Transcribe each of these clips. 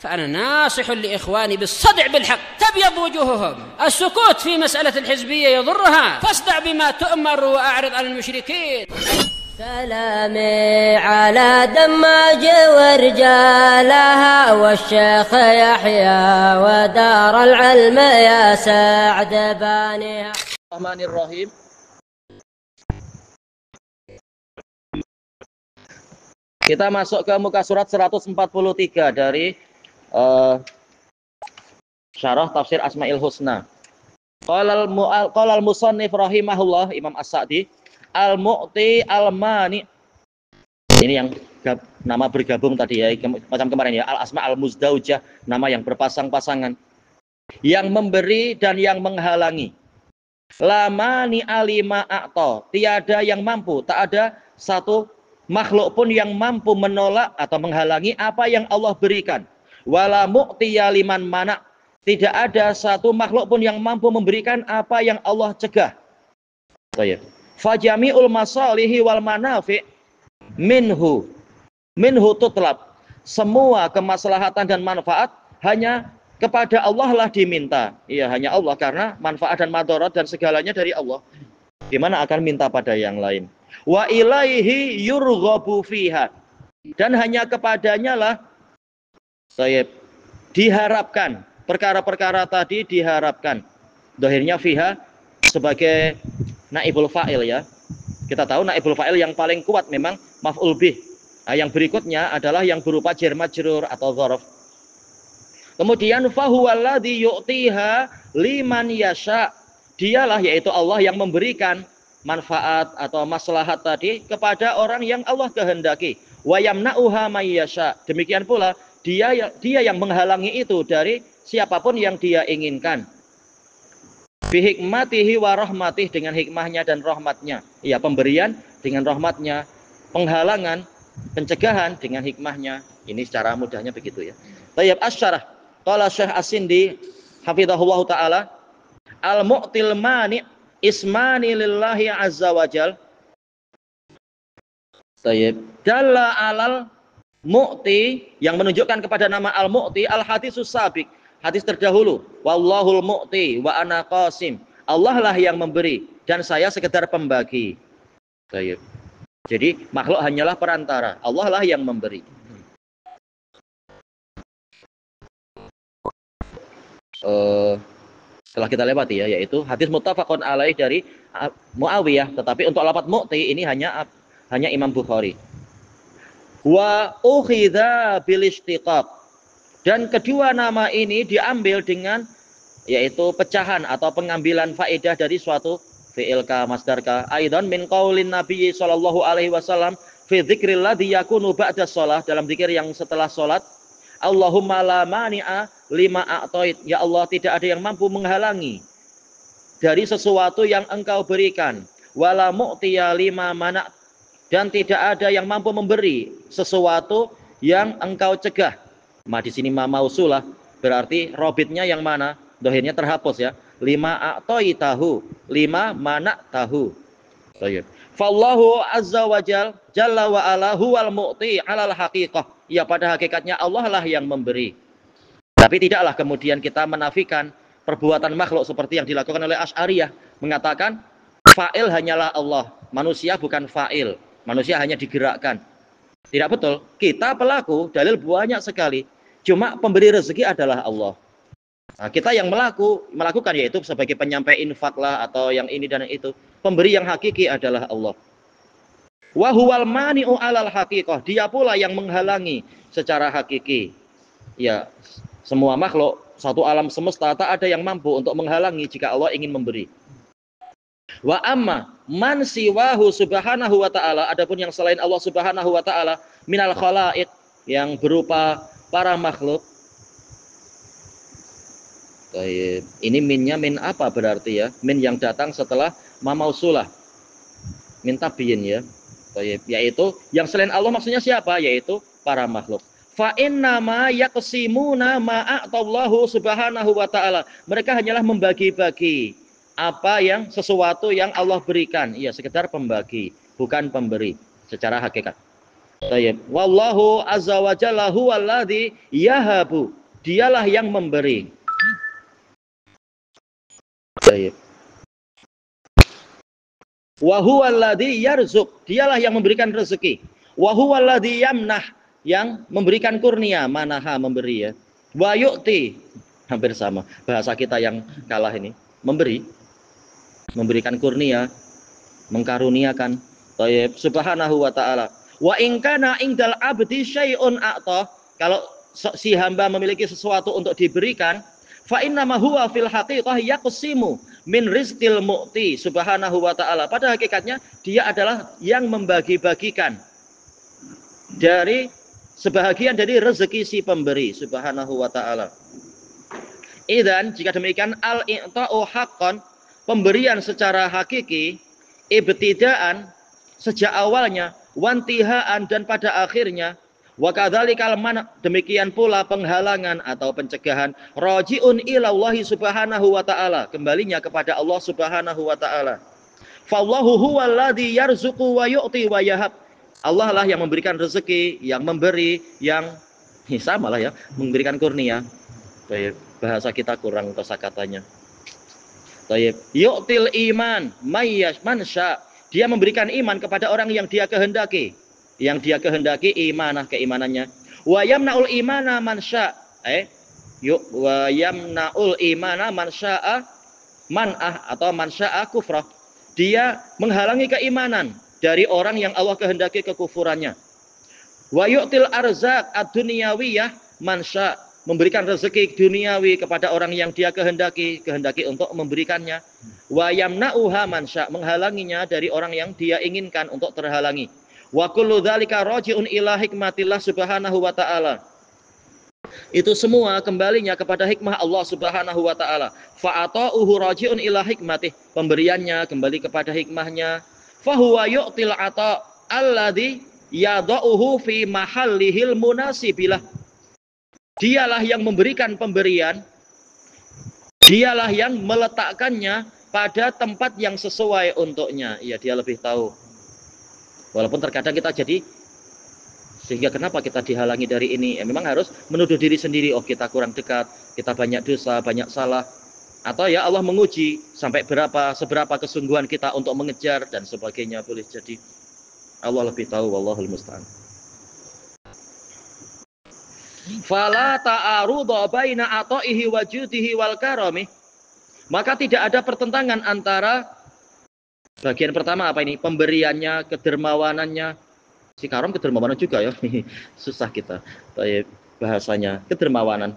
فأنا ناصح لإخواني بالصدع بالحق تبيض وجوههم. السكوت في مسألة الحزبية يضرها، فاصدع بما تؤمر وأعرض عن المشركين. سلامي على دماج ورجالها والشيخ يحيى ودار العلم يا سعد بانيها. Bismillahirrahmanirrahim. Kita masuk ke muka surat 143 dari Syarah Tafsir Asmaul Husna. Qala al-musannif rahimahullah, Imam As-Sa'di, al-mu'ti al-mani. Ini yang nama bergabung tadi ya, macam kemarin ya, al-asma al-muzdaujah, nama yang berpasang-pasangan. Yang memberi dan yang menghalangi. Lamani alima a'ta, tiada yang mampu, tak ada satu makhluk pun yang mampu menolak atau menghalangi apa yang Allah berikan. Wala mu'tiya liman mana, tidak ada satu makhluk pun yang mampu memberikan apa yang Allah cegah. Fajami'ul masalihi wal manafi' minhu tutlab. Semua kemaslahatan dan manfaat hanya kepada Allah lah diminta. Iya, hanya Allah, karena manfaat dan madarat dan segalanya dari Allah. Gimana akan minta pada yang lain? Wa ilaihi yurghabu fiha. Dan hanya kepadanya lah diharapkan. Perkara-perkara tadi diharapkan. Dohirnya fiha sebagai naibul fa'il ya. Kita tahu naibul fa'il yang paling kuat memang maf'ul bih. Nah, yang berikutnya adalah yang berupa jar majrur atau dzaraf. Kemudian fahuwaladzi yu'tiha liman yasha. Dialah, yaitu Allah, yang memberikan manfaat atau maslahat tadi kepada orang yang Allah kehendaki. Wa yamna'uha may yasha. Demikian pula dia yang menghalangi itu dari siapapun yang dia inginkan. Bi hikmatihi wa rahmatih, dengan hikmahnya dan rahmatnya. Ya, pemberian dengan rahmatnya, penghalangan, pencegahan dengan hikmahnya. Ini secara mudahnya begitu ya. Tayyib asyarah. Qala Syekh As-Sindi hafizahullah taala, al-mu'til mani ismani lillahi azza wajal. Tayyib. Dalla alal mu'ti, yang menunjukkan kepada nama al-mu'ti al-hadisus sabiq, hadis terdahulu. Wallahul mu'ti wa ana qasim. Allah lah yang memberi dan saya sekedar pembagi. Tayyib. Jadi makhluk hanyalah perantara, Allah lah yang memberi. Setelah kita lewati ya, yaitu hadis muttafaqun alaih dari Muawiyah, tetapi untuk lafaz mu'ti ini hanya Imam Bukhari. Wa ukhidha bil istiqaq, dan kedua nama ini diambil dengan yaitu pecahan atau pengambilan faedah dari suatu fi'il ka masdar ka. Aidan min qaulin Nabi sallallahu alaihi wasallam fi dzikril ladzi yakunu ba'da shalah, dalam zikir yang setelah salat. Allahumma la mani'a lima a'tait, ya Allah, tidak ada yang mampu menghalangi dari sesuatu yang engkau berikan. Wala mu'tiya lima mana, dan tidak ada yang mampu memberi sesuatu yang engkau cegah. Di sini ma mausulah, berarti robitnya yang mana? Dohirnya terhapus ya. Lima a'taitahu, lima mana tahu. Fallahu azza wa jalla wa ala huwal mu'ti 'alal haqiqah. Ya, pada hakikatnya Allah lah yang memberi. Tapi tidaklah kemudian kita menafikan perbuatan makhluk seperti yang dilakukan oleh Asy'ariyah, mengatakan fa'il hanyalah Allah, manusia bukan fa'il, manusia hanya digerakkan. Tidak betul, kita pelaku, dalil banyak sekali. Cuma pemberi rezeki adalah Allah. Nah, kita yang melakukan yaitu sebagai penyampai infak lah atau yang ini dan yang itu. Pemberi yang hakiki adalah Allah. Wa huwal mani'u 'alal haqiqah, dia pula yang menghalangi secara hakiki. Ya, semua makhluk, satu alam semesta tak ada yang mampu untuk menghalangi jika Allah ingin memberi. Wa amma man siwahu subhanahu wa ta'ala, adapun yang selain Allah subhanahu wa ta'ala, minal khalaiq, yang berupa para makhluk. Ini minnya min apa berarti ya? Min yang datang setelah ma mausulah. Min tabiin ya. Yaitu yang selain Allah maksudnya siapa? Yaitu para makhluk. Fa inna ma yaqsimuna ma a'tallahu subhanahu wa ta'ala. Mereka hanyalah membagi-bagi apa yang sesuatu yang Allah berikan. Ya, sekedar pembagi, bukan pemberi secara hakikat. Tayyib. Wallahu azza wa jalla huwallazi yahabu. Dialah yang memberi. Tayyib. Wa huwallazi yarzuq. Dialah yang memberikan rezeki. Wa huwallazi yamnah, yang memberikan kurnia, manaha memberi ya. Wa yu'ti, hampir sama bahasa kita yang kalah ini. Memberi, memberikan kurnia, mengkaruniakan. Tayyib. Subhanahu wa ta'ala. Wa in kana indal abdi syai'un a'ta, kalau si hamba memiliki sesuatu untuk diberikan, fa innama huwa fil haqiqah yaqsimu min rizqil mu'ti subhanahu wa ta'ala. Pada hakikatnya dia adalah yang membagi-bagikan dari sebahagian dari rezeki si pemberi subhanahu wa ta'ala. Idzan, jika demikian, al-i'ta'u haqqan, pemberian secara hakiki, ibtidaan, sejak awalnya, wantihaan, dan pada akhirnya, wa kadzalikal man', demikian pula penghalangan atau pencegahan, raji'un ilallahi subhanahu wa ta'ala, kembalinya kepada Allah subhanahu wa ta'ala. Fallahu huwallazi yarzuqu wa yu'ti wa yahab. Allah lah yang memberikan rezeki, yang memberi, yang sama lah ya, memberikan kurnia. Baik, bahasa kita kurang kosakatanya. Baik, yu'til iman mayyash mansya. Dia memberikan iman kepada orang yang dia kehendaki. Yang dia kehendaki imanah, keimanannya. Wa yamna'ul imana mansya. Wa yamna'ul imana mansya'a man'ah atau mansya'a kufrah. Dia menghalangi keimanan dari orang yang Allah kehendaki kekufurannya. Wa yu'til arzaq ad-dunyawiyah mansya, memberikan rezeki duniawi kepada orang yang dia kehendaki untuk memberikannya. Wa yamna'uha mansya, menghalanginya dari orang yang dia inginkan untuk terhalangi. Wa kullu dzalika raji'un ila hikmatillah subhanahu wa ta'ala. Itu semua kembalinya kepada hikmah Allah subhanahu wa ta'ala. Fa'ata'uhu raji'un ila hikmatih, pemberiannya kembali kepada hikmahnya. Fahuwa yu'til ata' alladhi yada'uhu fi mahallihil munasibilah. Dialah yang memberikan pemberian, dialah yang meletakkannya pada tempat yang sesuai untuknya. Ya, dia lebih tahu. Walaupun terkadang kita jadi, sehingga kenapa kita dihalangi dari ini? Ya, memang harus menuduh diri sendiri, oh kita kurang dekat, kita banyak dosa, banyak salah. Atau ya Allah menguji sampai seberapa kesungguhan kita untuk mengejar dan sebagainya, boleh jadi. Allah lebih tahu, wallahul musta'an. Fala ta'arudha baina ata'ihi wa judihi wal karami. Maka tidak ada pertentangan antara bagian pertama apa ini? Pemberiannya, kedermawanannya. Si karom kedermawanan juga ya. Susah kita bahasanya, kedermawanan.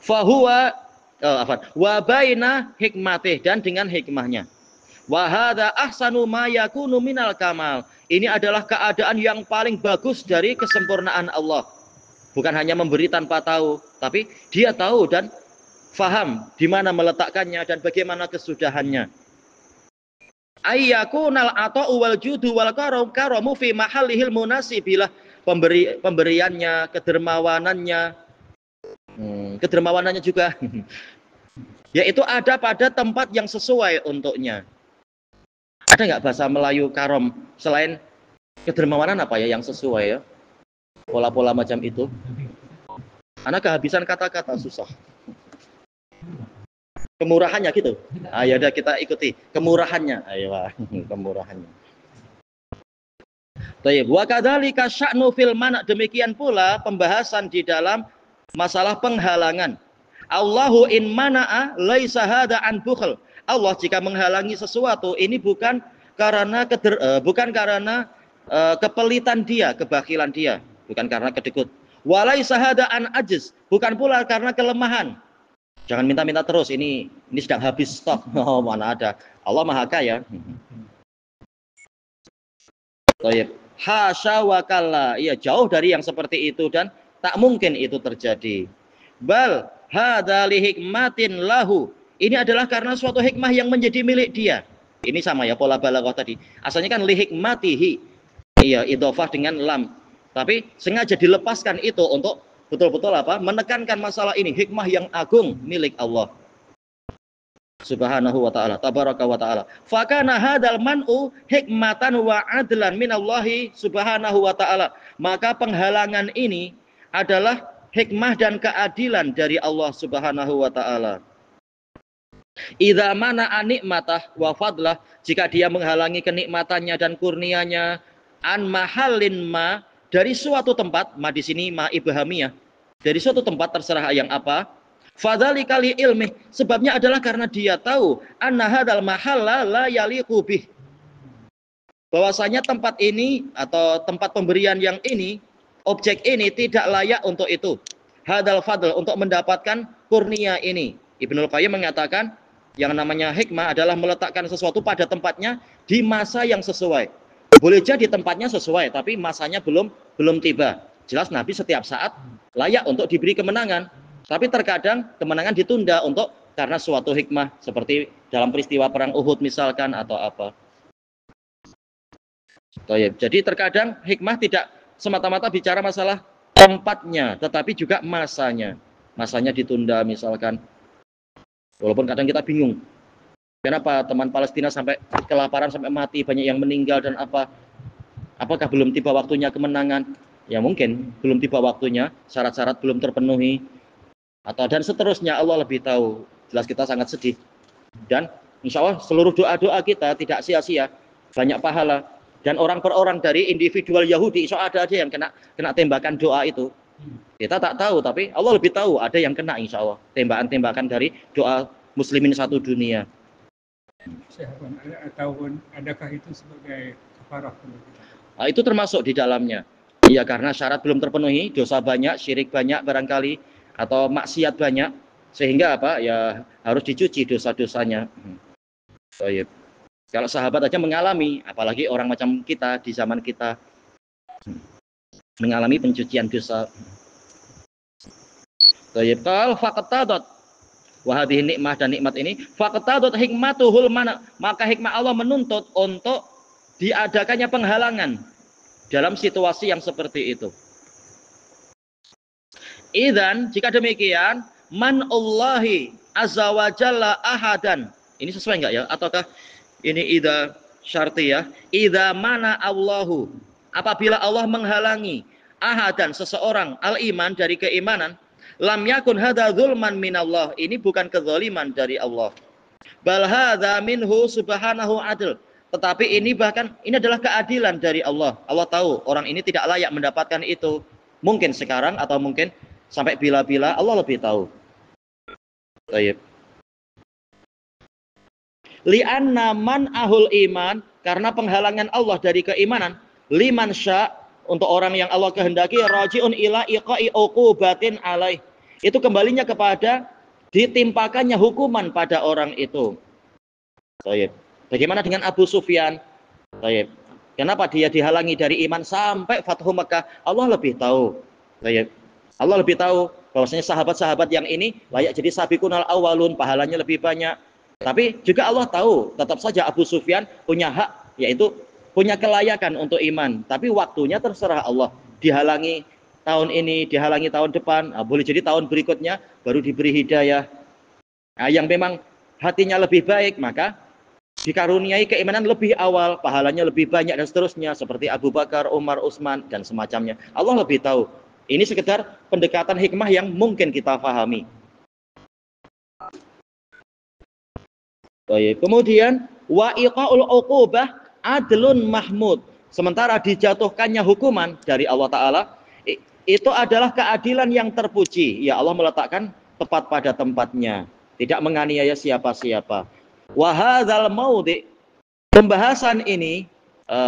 Fahuwa wa baina hikmatih, dan dengan hikmahnya. Wa hadza ahsanu ma yakunu minal kamal. Ini adalah keadaan yang paling bagus dari kesempurnaan Allah. Bukan hanya memberi tanpa tahu, tapi dia tahu dan faham di mana meletakkannya dan bagaimana kesudahannya. Ayyakunal ata'u wal judu wal karamu fi mahallihil munasibilah. Pemberiannya, kedermawanannya juga yaitu ada pada tempat yang sesuai untuknya. Ada nggak bahasa Melayu karom selain kedermawanan apa ya yang sesuai ya? Pola-pola macam itu. Anak kehabisan kata-kata, susah. Kemurahannya gitu. Ayo udah kita ikuti kemurahannya. Ayo kemurahannya. Baik, wa kadzalika sya'nu fil mana', demikian pula pembahasan di dalam masalah penghalangan. Allahu in mana'a laisa hadza an bukhl. Allah jika menghalangi sesuatu ini bukan karena kepelitan dia, kebakilan dia, bukan karena kedekut. Walaisa hadza an ajz, bukan pula karena kelemahan. Jangan minta-minta terus, ini sedang habis stok. Oh, mana ada. Allah Maha Kaya. Baik. Hasya wa kalla. Iya, jauh dari yang seperti itu dan tak mungkin itu terjadi. Bal hadza li hikmatin lahu. Ini adalah karena suatu hikmah yang menjadi milik dia. Ini sama ya pola balaghah tadi. Asalnya kan li hikmatihi. Iya, idhofah dengan lam. Tapi sengaja dilepaskan itu untuk betul-betul apa? Menekankan masalah ini, hikmah yang agung milik Allah. Subhanahu wa ta'ala, tabaraka wa ta'ala. Fakana hadal man'u hikmatan wa adlan minallahi subhanahu wa ta'ala. Maka penghalangan ini adalah hikmah dan keadilan dari Allah subhanahu wa ta'ala. Idza mana anikmatah wa fadlah, jika dia menghalangi kenikmatannya dan kurnianya, an mahallin ma, dari suatu tempat, ma di sini ma ibhamiyah, dari suatu tempat terserah yang apa, fadzalika li ilmi, sebabnya adalah karena dia tahu anna hadzal mahalla la yaliqu bih, bahwasanya tempat ini atau tempat pemberian yang ini, objek ini tidak layak untuk itu. Hadzal fadl, untuk mendapatkan kurnia ini. Ibnul Qayyim mengatakan yang namanya hikmah adalah meletakkan sesuatu pada tempatnya di masa yang sesuai. Boleh jadi tempatnya sesuai, tapi masanya belum tiba. Jelas Nabi setiap saat layak untuk diberi kemenangan, tapi terkadang kemenangan ditunda karena suatu hikmah, seperti dalam peristiwa perang Uhud misalkan atau apa. Jadi terkadang hikmah tidak semata-mata bicara masalah tempatnya, tetapi juga masanya. Masanya ditunda misalkan. Walaupun kadang kita bingung, kenapa teman Palestina sampai kelaparan, sampai mati, banyak yang meninggal dan apa? Apakah belum tiba waktunya kemenangan? Ya mungkin belum tiba waktunya, syarat-syarat belum terpenuhi, dan seterusnya. Allah lebih tahu. Jelas kita sangat sedih. Dan insya Allah seluruh doa-doa kita tidak sia-sia, banyak pahala. Dan orang per orang dari individual Yahudi, insya Allah ada yang kena tembakan doa itu. Kita tak tahu, tapi Allah lebih tahu. Ada yang kena insya Allah tembakan-tembakan dari doa muslimin satu dunia. Adakah itu sebagai kafarah? Nah, itu termasuk di dalamnya. Iya, karena syarat belum terpenuhi, dosa banyak, syirik banyak barangkali, atau maksiat banyak, sehingga apa? Ya harus dicuci dosa-dosanya. Kalau sahabat aja mengalami, apalagi orang macam kita di zaman kita mengalami pencucian dosa. Qal faqtadot wa hadhihi nikmah, dan nikmat ini faqtadot hikmatuhul mana, maka hikmah Allah menuntut untuk diadakannya penghalangan dalam situasi yang seperti itu. Idzan, jika demikian, man Allahi azza wa jalla ahadan. Ini sesuai enggak ya? Ataukah ini idza syartiyah? Idza mana Allahu, apabila Allah menghalangi ahadan, seseorang, al-iman, dari keimanan, lam yakun hadza zulman minallah, ini bukan kezaliman dari Allah. Bal hadza minhu subhanahu adl, tetapi ini adalah keadilan dari Allah. Allah tahu orang ini tidak layak mendapatkan itu. Mungkin sekarang atau mungkin sampai bila-bila, Allah lebih tahu. Baik. Li'anna man ahul iman, karena penghalangan Allah dari keimanan, liman sya, untuk orang yang Allah kehendaki, rajiun ila iqa'i uqubatin alaih, itu kembalinya kepada ditimpakannya hukuman pada orang itu. Baik. Bagaimana dengan Abu Sufyan? Baik. Kenapa dia dihalangi dari iman sampai Fathu Mekah? Allah lebih tahu. Baik. Allah lebih tahu bahwasanya sahabat-sahabat yang ini layak jadi sabiqunal awalun, pahalanya lebih banyak. Tapi juga Allah tahu, tetap saja Abu Sufyan punya hak, yaitu punya kelayakan untuk iman. Tapi waktunya terserah Allah. Dihalangi tahun ini, dihalangi tahun depan, boleh jadi tahun berikutnya baru diberi hidayah. Nah, yang memang hatinya lebih baik, maka dikaruniai keimanan lebih awal, pahalanya lebih banyak dan seterusnya, seperti Abu Bakar, Umar, Utsman dan semacamnya. Allah lebih tahu. Ini sekedar pendekatan hikmah yang mungkin kita pahami. Kemudian wa iqaul uqubah adlun mahmud, sementara dijatuhkannya hukuman dari Allah Ta'ala itu adalah keadilan yang terpuji. Ya, Allah meletakkan tepat pada tempatnya, tidak menganiaya siapa-siapa. Wa hadzal maudhi, pembahasan ini,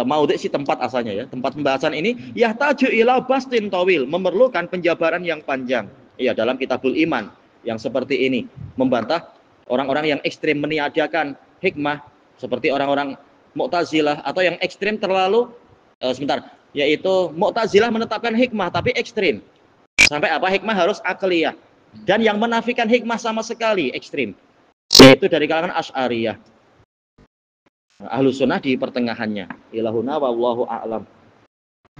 maudhi si tempat asalnya ya, tempat pembahasan ini yahtaju ila bastin tawil, memerlukan penjabaran yang panjang. Ya, dalam Kitabul Iman yang seperti ini membantah orang-orang yang ekstrim meniadakan hikmah, seperti orang-orang Mu'tazilah, atau yang ekstrim terlalu yaitu Mu'tazilah menetapkan hikmah tapi ekstrim. Sampai apa? Hikmah harus akliyah. Dan yang menafikan hikmah sama sekali ekstrim. Yaitu dari kalangan Asy'ariyah. Ahlus sunnah di pertengahannya. Ilahuna wallahu a'lam.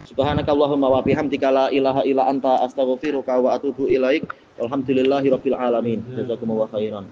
Subhanakallahumma wa bihamdika la ilaha illa anta astaghfiruka wa atubu ilaik. Walhamdulillahirabbil alamin. Jazakumullahu khairan.